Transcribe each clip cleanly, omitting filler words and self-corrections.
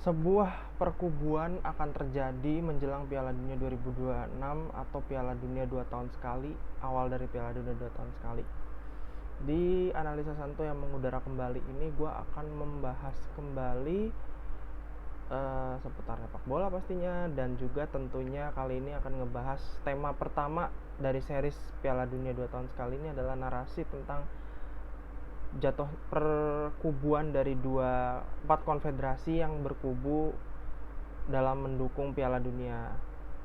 Sebuah perkubuan akan terjadi menjelang Piala Dunia 2026 atau Piala Dunia 2 tahun sekali, awal dari Piala Dunia 2 tahun sekali. Di analisa Santo yang mengudara kembali ini, gue akan membahas kembali seputar sepak bola pastinya, dan juga tentunya kali ini akan ngebahas tema pertama dari series Piala Dunia 2 tahun sekali ini adalah narasi tentang jatuh perkubuan dari empat konfederasi yang berkubu dalam mendukung Piala Dunia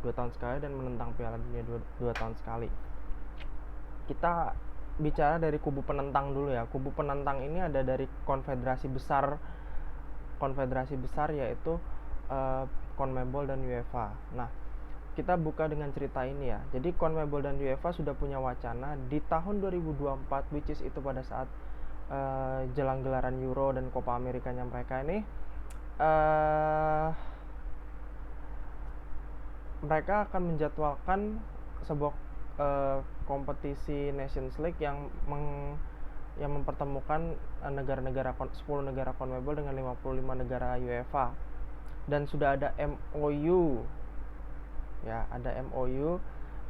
2 tahun sekali dan menentang Piala Dunia 2 tahun sekali. Kita bicara dari kubu penentang dulu ya. Kubu penentang ini ada dari konfederasi besar yaitu CONMEBOL dan UEFA. Nah, kita buka dengan cerita ini ya. Jadi CONMEBOL dan UEFA sudah punya wacana di tahun 2024, which is itu pada saat jelang gelaran Euro dan Copa Amerikanya mereka ini, mereka akan menjadwalkan sebuah kompetisi Nations League yang mempertemukan 10 negara CONMEBOL dengan 55 negara UEFA. Dan sudah ada MOU ya,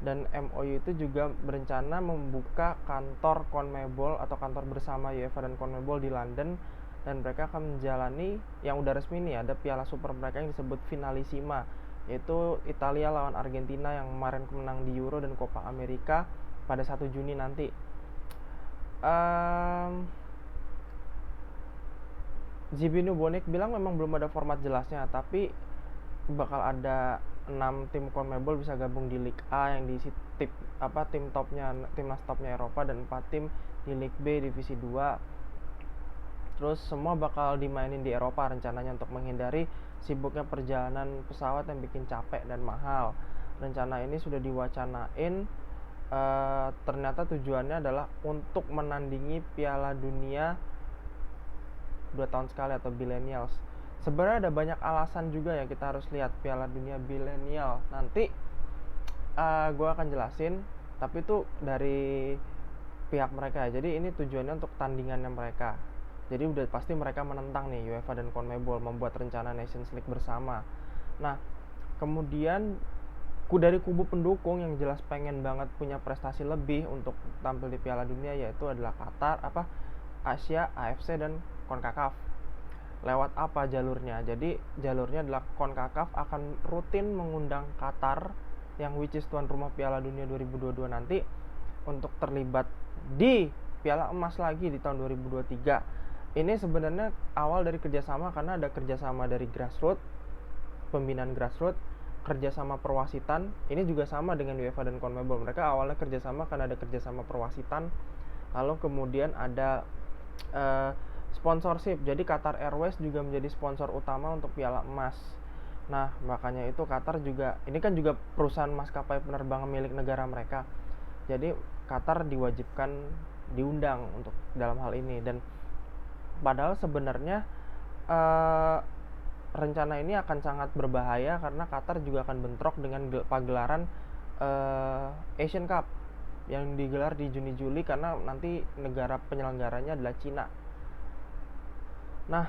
dan MOU itu juga berencana membuka kantor CONMEBOL atau kantor bersama UEFA dan CONMEBOL di London, dan mereka akan menjalani yang udah resmi nih, ada piala super mereka yang disebut Finalissima, yaitu Italia lawan Argentina yang kemarin menang di Euro dan Copa America pada 1 Juni nanti. Zbigniew Bonek bilang memang belum ada format jelasnya, tapi bakal ada 6 tim CONMEBOL bisa gabung di Liga A yang diisi timnas topnya Eropa, dan 4 tim di Liga B divisi 2. Terus semua bakal dimainin di Eropa rencananya untuk menghindari sibuknya perjalanan pesawat yang bikin capek dan mahal. Rencana ini sudah diwacanain, ternyata tujuannya adalah untuk menandingi Piala Dunia 2 tahun sekali atau Billennials. Sebenarnya ada banyak alasan juga ya kita harus lihat Piala Dunia Billennial. Nanti gue akan jelasin, tapi itu dari pihak mereka ya. Jadi ini tujuannya untuk tandingannya mereka. Jadi udah pasti mereka menentang nih UEFA dan CONMEBOL membuat rencana Nations League bersama. Nah, kemudian dari kubu pendukung yang jelas pengen banget punya prestasi lebih untuk tampil di Piala Dunia, yaitu adalah Qatar, Asia, AFC, dan CONCACAF. Lewat apa jalurnya? Jadi jalurnya adalah CONCACAF akan rutin mengundang Qatar yang which is tuan rumah Piala Dunia 2022 nanti untuk terlibat di Piala Emas lagi di tahun 2023. Ini sebenarnya awal dari kerjasama, karena ada kerjasama dari grassroots, pembinaan grassroots, kerjasama perwasitan. Ini juga sama dengan UEFA dan CONMEBOL. Mereka awalnya kerjasama karena ada kerjasama perwasitan, lalu kemudian ada sponsorship. Jadi Qatar Airways juga menjadi sponsor utama untuk Piala Emas. Nah, makanya itu Qatar juga, ini kan juga perusahaan maskapai penerbangan milik negara mereka. Jadi Qatar diwajibkan diundang untuk dalam hal ini. Dan padahal sebenarnya rencana ini akan sangat berbahaya, karena Qatar juga akan bentrok dengan pagelaran Asian Cup yang digelar di Juni-Juli, karena nanti negara penyelenggaranya adalah Cina. Nah,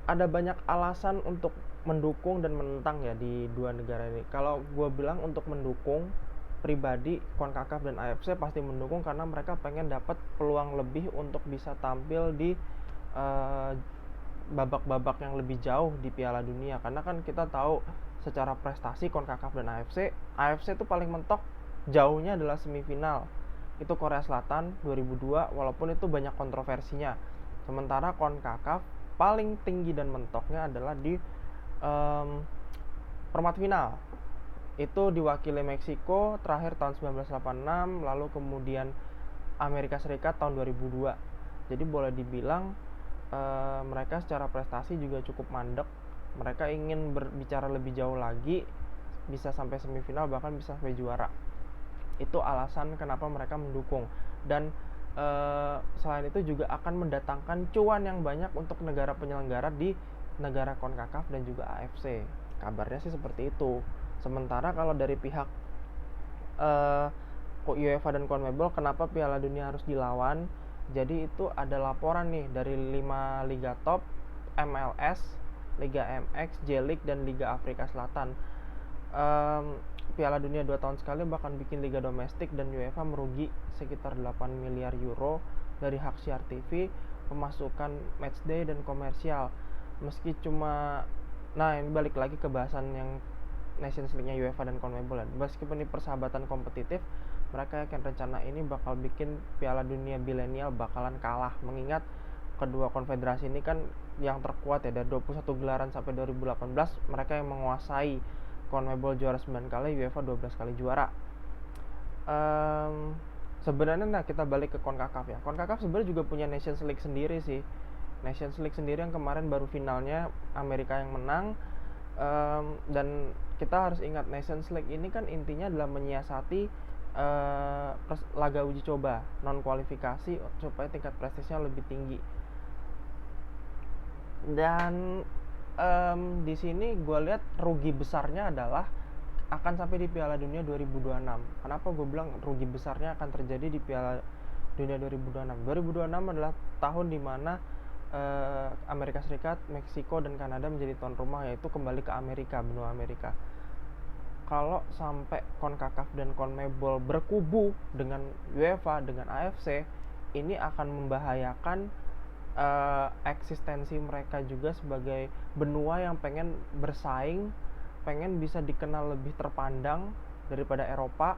ada banyak alasan untuk mendukung dan menentang ya di dua negara ini. Kalau gue bilang untuk mendukung pribadi, CONCACAF dan AFC pasti mendukung karena mereka pengen dapat peluang lebih untuk bisa tampil di babak-babak yang lebih jauh di Piala Dunia. Karena kan kita tahu secara prestasi CONCACAF dan AFC itu paling mentok jauhnya adalah semifinal. Itu Korea Selatan 2002, walaupun itu banyak kontroversinya. Sementara CONCACAF paling tinggi dan mentoknya adalah di perempat final. Itu diwakili Meksiko terakhir tahun 1986, lalu kemudian Amerika Serikat tahun 2002. Jadi boleh dibilang mereka secara prestasi juga cukup mandek. Mereka ingin berbicara lebih jauh lagi, bisa sampai semifinal, bahkan bisa sampai juara. Itu alasan kenapa mereka mendukung. Dan selain itu juga akan mendatangkan cuan yang banyak untuk negara penyelenggara di negara CONCACAF dan juga AFC. Kabarnya sih seperti itu. Sementara kalau dari pihak UEFA dan CONMEBOL, kenapa Piala Dunia harus dilawan? Jadi itu ada laporan nih dari 5 liga top MLS Liga MX, J-League, dan Liga Afrika Selatan. Piala Dunia 2 tahun sekali bahkan bikin liga domestik, dan UEFA merugi sekitar 8 miliar euro dari hak siar TV, pemasukan matchday, dan komersial. Meski cuma, nah ini balik lagi ke bahasan yang Nations League-nya UEFA dan CONMEBOL. Meskipun ini persahabatan kompetitif, mereka yakin rencana ini bakal bikin Piala Dunia Bilenial bakalan kalah, mengingat kedua konfederasi ini kan yang terkuat ya, dari 21 gelaran sampai 2018 mereka yang menguasai. CONMEBOL juara 9 kali, UEFA 12 kali juara. Sebenarnya nah kita balik ke CONCACAF ya. CONCACAF sebenarnya juga punya Nations League sendiri sih. Nations League sendiri yang kemarin baru finalnya Amerika yang menang. Dan kita harus ingat Nations League ini kan intinya adalah menyiasati laga uji coba non kualifikasi supaya tingkat prestasinya lebih tinggi. Dan di sini gue lihat rugi besarnya adalah akan sampai di Piala Dunia 2026. Kenapa gue bilang rugi besarnya akan terjadi di Piala Dunia 2026? 2026 adalah tahun dimana Amerika Serikat, Meksiko, dan Kanada menjadi tuan rumah, yaitu kembali ke Amerika, benua Amerika. Kalau sampai CONCACAF dan CONMEBOL berkubu dengan UEFA, dengan AFC, ini akan membahayakan eksistensi mereka juga sebagai benua yang pengen bersaing, pengen bisa dikenal lebih terpandang daripada Eropa,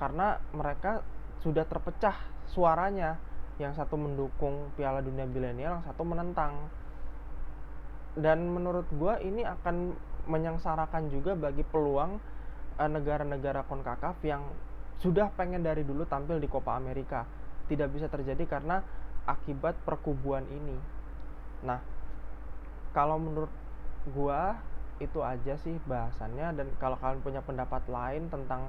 karena mereka sudah terpecah suaranya, yang satu mendukung Piala Dunia Bilenial, yang satu menentang. Dan menurut gue ini akan menyengsarakan juga bagi peluang negara-negara CONCACAF yang sudah pengen dari dulu tampil di Copa America. Tidak bisa terjadi karena akibat perkubuan ini. Nah, kalau menurut gua itu aja sih bahasannya, dan kalau kalian punya pendapat lain tentang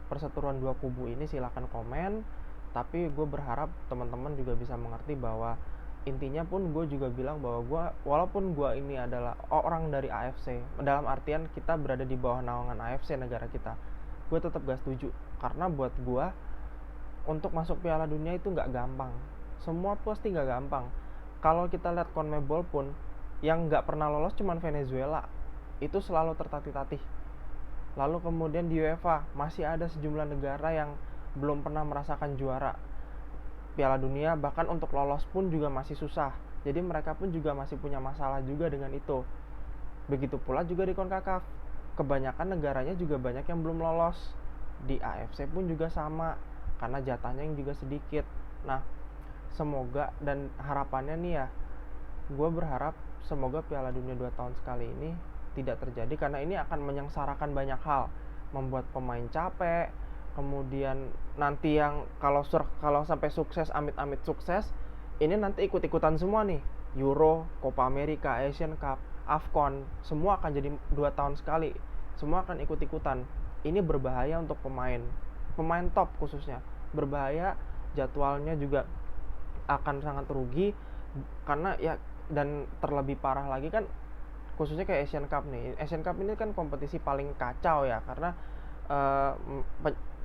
perseteruan dua kubu ini, silahkan komen. Tapi gue berharap teman-teman juga bisa mengerti bahwa intinya pun gue juga bilang bahwa walaupun gue ini adalah orang dari AFC, dalam artian kita berada di bawah naungan AFC negara kita, gue tetap gak setuju. Karena buat gue, untuk masuk Piala Dunia itu gak gampang. Semua pasti gak gampang. Kalau kita lihat CONMEBOL pun, yang gak pernah lolos cuman Venezuela. Itu selalu tertatih-tatih. Lalu kemudian di UEFA masih ada sejumlah negara yang belum pernah merasakan juara Piala Dunia, bahkan untuk lolos pun juga masih susah. Jadi mereka pun juga masih punya masalah juga dengan itu. Begitu pula juga di CONCACAF, kebanyakan negaranya juga banyak yang belum lolos. Di AFC pun juga sama, karena jatahnya yang juga sedikit. Nah, semoga, dan harapannya nih ya, gue berharap semoga Piala Dunia 2 tahun sekali ini tidak terjadi, karena ini akan menyengsarakan banyak hal, membuat pemain capek. Kemudian nanti yang kalau sampai sukses, amit-amit sukses, ini nanti ikut-ikutan semua nih, Euro, Copa America, Asian Cup, AFCON, semua akan jadi 2 tahun sekali, semua akan ikut-ikutan. Ini berbahaya untuk pemain top khususnya, berbahaya. Jadwalnya juga akan sangat rugi, karena ya, dan terlebih parah lagi kan khususnya kayak Asian Cup nih. Asian Cup ini kan kompetisi paling kacau ya, karena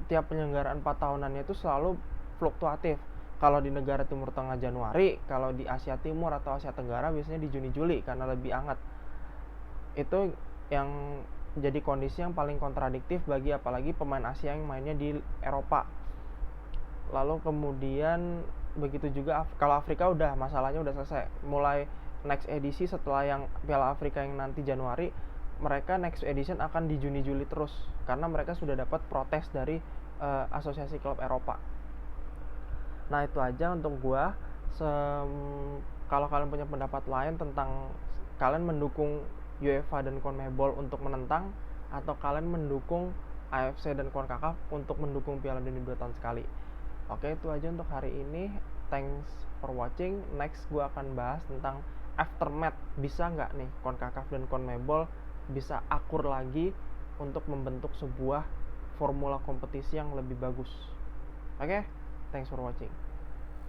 tiap penyelenggaraan 4 tahunannya itu selalu fluktuatif. Kalau di negara Timur Tengah Januari, kalau di Asia Timur atau Asia Tenggara biasanya di Juni-Juli karena lebih hangat. Itu yang jadi kondisi yang paling kontradiktif bagi apalagi pemain Asia yang mainnya di Eropa. Lalu kemudian begitu juga kalau Afrika udah masalahnya udah selesai. Mulai next edisi setelah yang Piala Afrika yang nanti Januari, mereka next edition akan di Juni-Juli terus, karena mereka sudah dapat protes dari Asosiasi Klub Eropa. Nah, itu aja untuk gua. Kalau kalian punya pendapat lain tentang kalian mendukung UEFA dan CONMEBOL untuk menentang, atau kalian mendukung AFC dan CONCACAF untuk mendukung Piala Dunia 2 tahun sekali. Oke, itu aja untuk hari ini. Thanks for watching. Next gue akan bahas tentang aftermath. Bisa nggak nih CONCACAF dan CONMEBOL bisa akur lagi untuk membentuk sebuah formula kompetisi yang lebih bagus. Oke, thanks for watching.